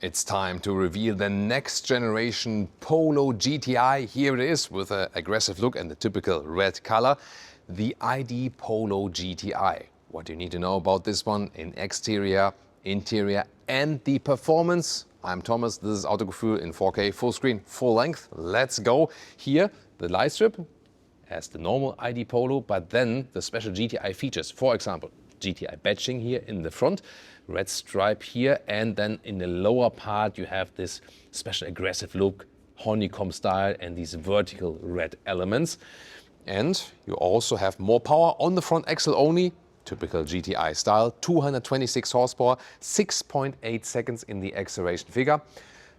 It's time to reveal the next generation Polo GTI. Here it is with an aggressive look and the typical red color. The ID Polo GTI. What do you need to know about this one in exterior, interior and the performance? I'm Thomas, this is Autogefühl in 4K, full screen, full length. Let's go. Here the light strip as the normal ID Polo, but then the special GTI features. For example, GTI badging here in the front, red stripe here, and then in the lower part you have this special aggressive look, honeycomb style and these vertical red elements. And you also have more power on the front axle only, typical GTI style, 226 horsepower, 6.8 seconds in the acceleration figure.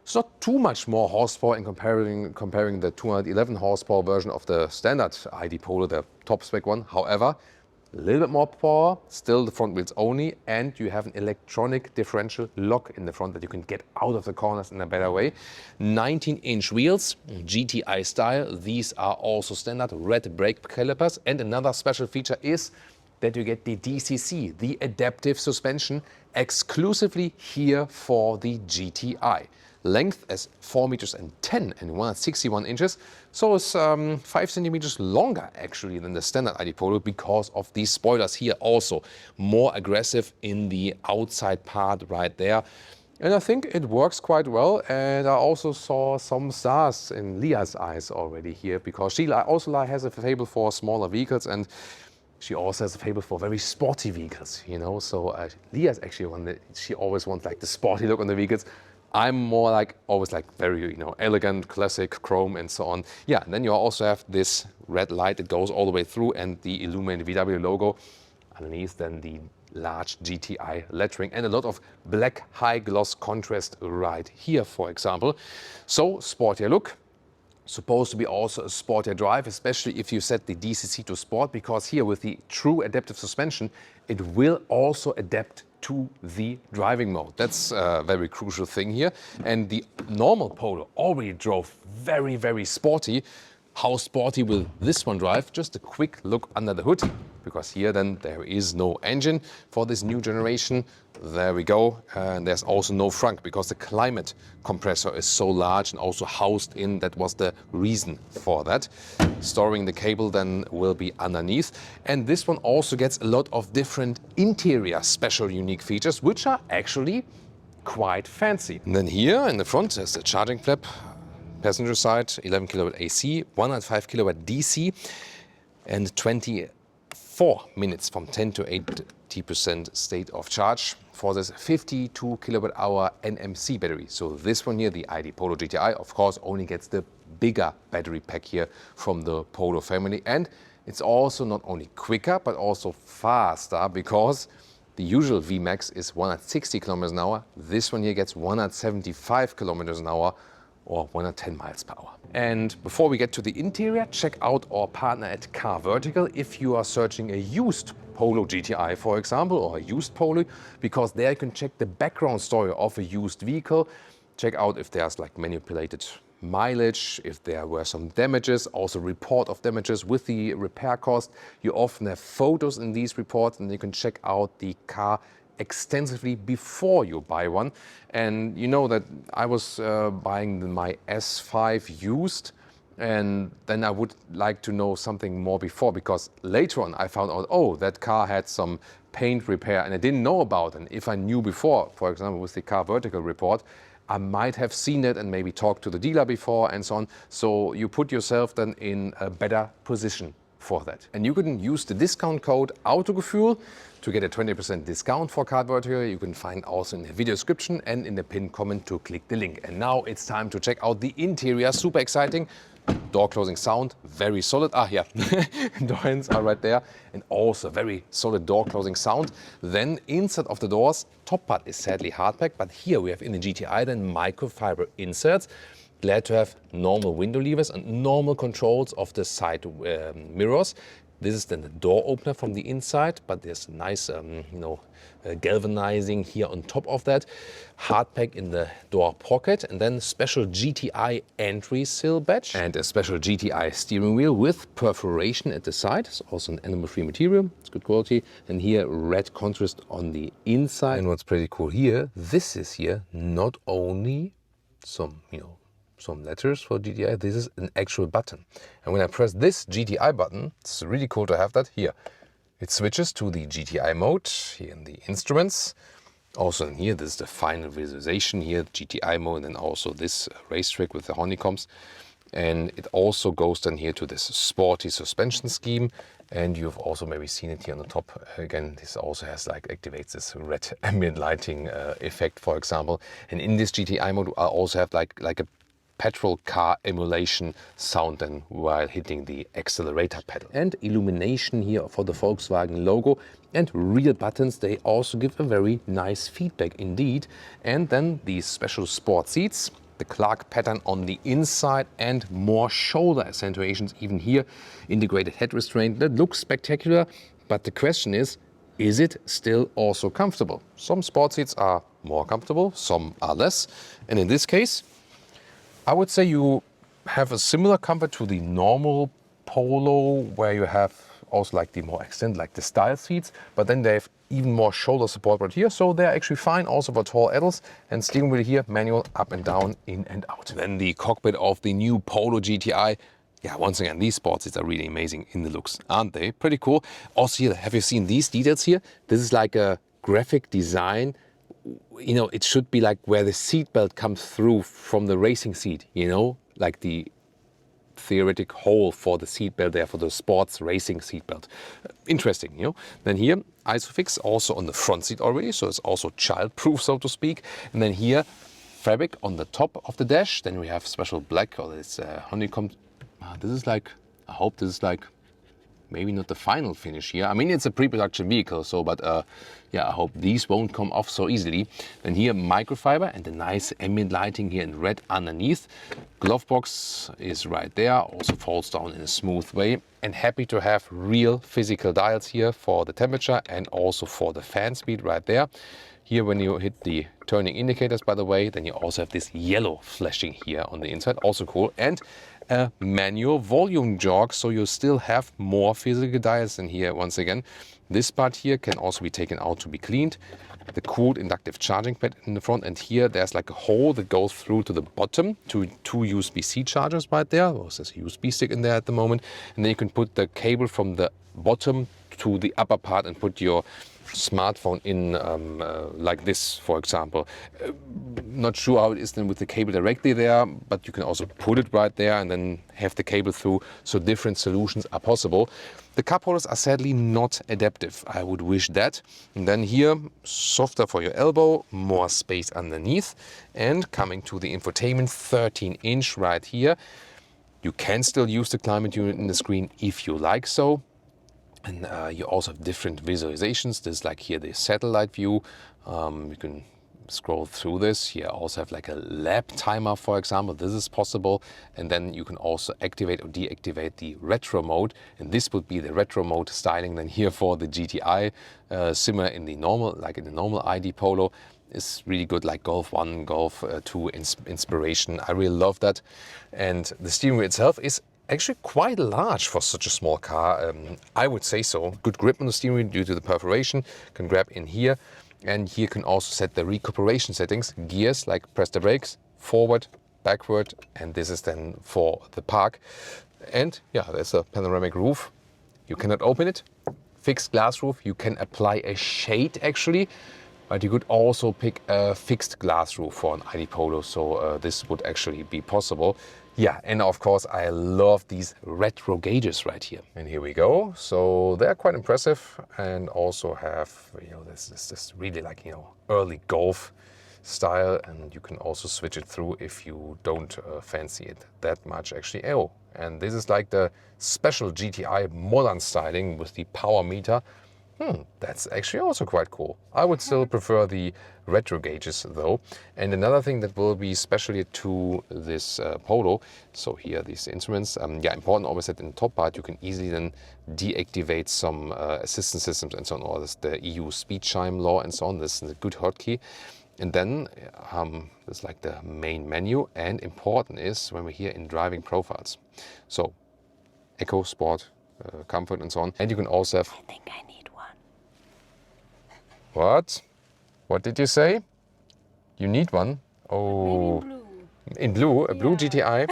It's not too much more horsepower in comparing the 211 horsepower version of the standard ID Polo, the top spec one. However, a little bit more power, still the front wheels only, and you have an electronic differential lock in the front that you can get out of the corners in a better way. 19-inch wheels, GTI style. These are also standard red brake calipers. And another special feature is that you get the DCC, the adaptive suspension, exclusively here for the GTI. Length as 4 meters and 10 and 161 inches. So it's 5 centimeters longer actually than the standard ID Polo because of these spoilers here also. More aggressive in the outside part right there. And I think it works quite well. And I also saw some stars in Leah's eyes already here because she also has a fable for smaller vehicles and she also has a fable for very sporty vehicles, you know. So Leah's actually one that she always wants like the sporty look on the vehicles. I'm more like, always like very, you know, elegant, classic, chrome and so on. Yeah, and then you also have this red light that goes all the way through and the illuminated VW logo. Underneath then the large GTI lettering and a lot of black high gloss contrast right here, for example. So sportier look. Supposed to be also a sportier drive, especially if you set the DCC to sport, because here with the true adaptive suspension, it will also adapt to the driving mode. That's a very crucial thing here. And the normal Polo already drove very, very sporty. How sporty will this one drive? Just a quick look under the hood, because here then there is no engine for this new generation. There we go. And there's also no frunk because the climate compressor is so large and also housed in. That was the reason for that. Storing the cable then will be underneath. And this one also gets a lot of different interior special unique features, which are actually quite fancy. And then here in the front there's the charging flap. Passenger side, 11 kilowatt AC, 105 kilowatt DC, and 24 minutes from 10 to 80% state of charge for this 52 kilowatt hour NMC battery. So this one here, the ID Polo GTI, of course, only gets the bigger battery pack here from the Polo family. And it's also not only quicker, but also faster because the usual Vmax is 160 kilometers an hour. This one here gets 175 kilometers an hour or 110 miles per hour. And before we get to the interior, check out our partner at carVertical if you are searching a used Polo GTI, for example, or a used Polo, because there you can check the background story of a used vehicle. Check out if there's like manipulated mileage, if there were some damages, also report of damages with the repair cost. You often have photos in these reports and you can check out the car extensively before you buy one. And you know that I was buying my S5 used, and then I would like to know something more before, because later on I found out, oh, that car had some paint repair and I didn't know about it. And if I knew before, for example with the carVertical report, I might have seen it and maybe talked to the dealer before and so on. So you put yourself then in a better position for that. And you can use the discount code Autogefühl to get a 20% discount for carVertical. You can find also in the video description and in the pinned comment to click the link. And now it's time to check out the interior. Super exciting. Door closing sound, very solid. Ah, yeah, door hands are right there. And also very solid door closing sound. Then inside of the doors, top part is sadly hard pack, but here we have in the GTI then microfiber inserts. Glad to have normal window levers and normal controls of the side mirrors. This is then the door opener from the inside, but there's a nice, galvanizing here on top of that. Hardpack in the door pocket, and then special GTI entry sill badge and a special GTI steering wheel with perforation at the side. It's also an animal-free material. It's good quality. And here red contrast on the inside. And what's pretty cool here, this is here not only some letters for GTI, this is an actual button. And when I press this GTI button, it's really cool to have that here. It switches to the GTI mode here in the instruments. Also in here, this is the final visualization here, GTI mode, and then also this racetrack with the honeycombs. And it also goes then here to this sporty suspension scheme. And you've also maybe seen it here on the top. Again, this also has activates this red ambient lighting effect, for example. And in this GTI mode, I also have like a petrol car emulation sound then while hitting the accelerator pedal. And illumination here for the Volkswagen logo and real buttons. They also give a very nice feedback indeed. And then these special sport seats, the Clarke pattern on the inside and more shoulder accentuations even here. Integrated head restraint that looks spectacular, but the question is it still also comfortable? Some sport seats are more comfortable, some are less. And in this case, I would say you have a similar comfort to the normal Polo, where you have also like the more extended, like the style seats, but then they have even more shoulder support right here. So they're actually fine also for tall adults. And steering wheel here, manual up and down, in and out. Then the cockpit of the new Polo GTI. Yeah, once again, these sport seats are really amazing in the looks, aren't they? Pretty cool. Also here, have you seen these details here? This is like a graphic design. It should be like where the seatbelt comes through from the racing seat, like the theoretic hole for the seatbelt there for the sports racing seatbelt. Interesting, Then here, Isofix also on the front seat already, so it's also child-proof, so to speak. And then here, fabric on the top of the dash. Then we have special black, or this honeycomb. This is like, I hope this is like, maybe not the final finish here. I mean, it's a pre-production vehicle, so, but yeah, I hope these won't come off so easily. And here, microfiber and the nice ambient lighting here in red underneath. Glove box is right there, also falls down in a smooth way. And happy to have real physical dials here for the temperature and also for the fan speed right there. Here, when you hit the turning indicators, by the way, then you also have this yellow flashing here on the inside, also cool. And a manual volume jog, so you still have more physical dials in here. Once again, this part here can also be taken out to be cleaned. The cooled inductive charging pad in the front, and here there's like a hole that goes through to the bottom to two USB-C chargers right there. Well, there's a USB stick in there at the moment, and then you can put the cable from the bottom to the upper part and put your smartphone in like this, for example. Not sure how it is then with the cable directly there, but you can also put it right there and then have the cable through, so different solutions are possible. The cup holders are sadly not adaptive. I would wish that. And then here, softer for your elbow, more space underneath. And coming to the infotainment, 13-inch right here. You can still use the climate unit in the screen if you like so. And you also have different visualizations. There's like here the satellite view. You can scroll through this. Here I also have like a lap timer, for example. This is possible. And then you can also activate or deactivate the retro mode. And this would be the retro mode styling then here for the GTI. Similar in the normal, like in the normal ID Polo. Is really good, like Golf 1, Golf 2 inspiration. I really love that. And the steering wheel itself is actually quite large for such a small car. I would say so. Good grip on the steering wheel due to the perforation. Can grab in here. And here you can also set the recuperation settings. Gears, like press the brakes, forward, backward. And this is then for the park. And yeah, there's a panoramic roof. You cannot open it. Fixed glass roof. You can apply a shade actually. But you could also pick a fixed glass roof for an ID Polo, so this would actually be possible. Yeah, and of course I love these retro gauges right here. And here we go. So they're quite impressive, and also have this really like early Golf style, and you can also switch it through if you don't fancy it that much actually. Oh, and this is like the special GTI modern styling with the power meter. That's actually also quite cool. I would still prefer the retro gauges though. And another thing that will be special to this Polo, so here these instruments, important always that in the top part you can easily then deactivate some assistance systems and so on, or this, the EU speed chime law and so on. This is a good hotkey. And then there's like the main menu, and important is when we're here in driving profiles. So Eco, Sport, Comfort and so on. And you can also have... I think I need one. What? What did you say? You need one? Oh. Maybe In blue? A blue Yeah. GTI?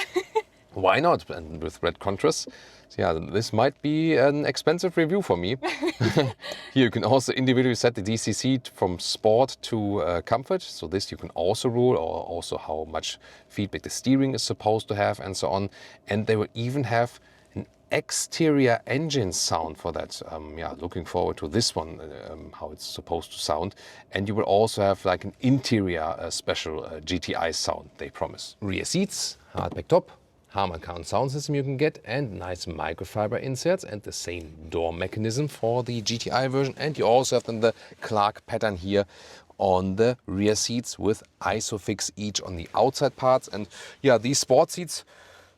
Why not? And with red contrast. So yeah, this might be an expensive review for me. Here you can also individually set the DCC from Sport to Comfort. So this you can also rule, or also how much feedback the steering is supposed to have and so on. And they will even have an exterior engine sound for that. Looking forward to this one, how it's supposed to sound. And you will also have like an interior special GTI sound, they promise. Rear seats, hardback top, Harman Kardon sound system you can get, and nice microfiber inserts, and the same door mechanism for the GTI version. And you also have then the Clarke pattern here on the rear seats with ISOFIX each on the outside parts. And yeah, these sport seats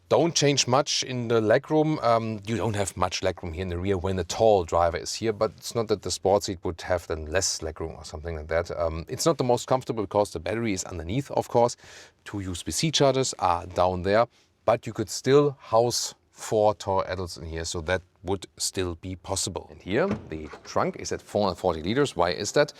don't change much in the legroom. You don't have much legroom here in the rear when the tall driver is here, but it's not that the sport seat would have then less legroom or something like that. It's not the most comfortable because the battery is underneath, of course. 2 USB-C chargers are down there, but you could still house 4 tall adults in here, so that would still be possible. And here, the trunk is at 440 liters. Why is that?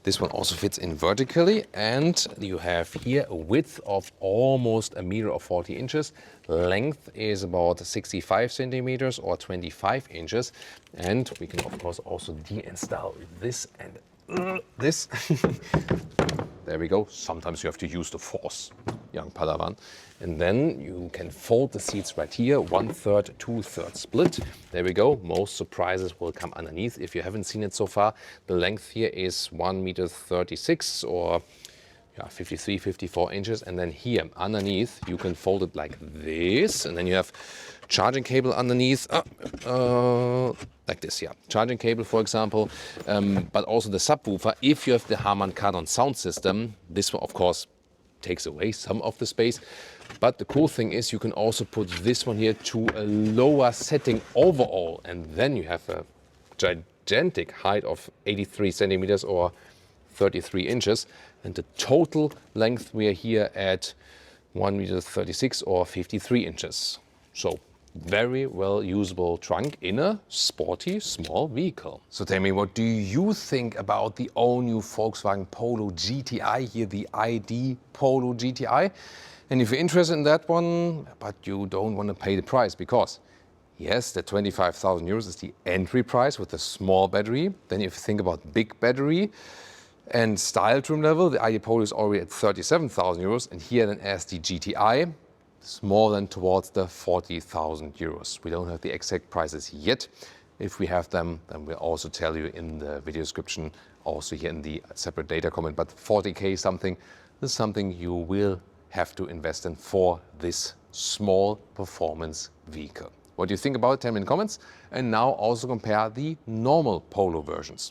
This one also fits in vertically, and you have here a width of almost 1 meter or 40 inches. Length is about 65 centimeters or 25 inches. And we can of course also deinstall this and this. There we go. Sometimes you have to use the force, young Padawan. And then you can fold the seats right here, 1/3, 2/3 split. There we go. Most surprises will come underneath. If you haven't seen it so far, the length here is 1.36 m or 53, 54 inches. And then here underneath, you can fold it like this. And then you have charging cable underneath, like this, charging cable, for example, but also the subwoofer. If you have the Harman Kardon sound system, this one, of course, takes away some of the space. But the cool thing is you can also put this one here to a lower setting overall, and then you have a gigantic height of 83 centimeters or 33 inches. And the total length, we are here at 1.36 m or 53 inches. So very well usable trunk in a sporty small vehicle. So tell me, what do you think about the all new Volkswagen Polo GTI here, the ID Polo GTI? And if you're interested in that one, but you don't want to pay the price, because yes, the 25,000 euros is the entry price with a small battery. Then if you think about big battery and style trim level, the ID Polo is already at 37,000 euros. And here then as the GTI, it's more than towards the 40,000 euros. We don't have the exact prices yet. If we have them, then we'll also tell you in the video description, also here in the separate data comment. But 40K something is something you will have to invest in for this small performance vehicle. What do you think about it? Tell me in the comments. And now also compare the normal Polo versions.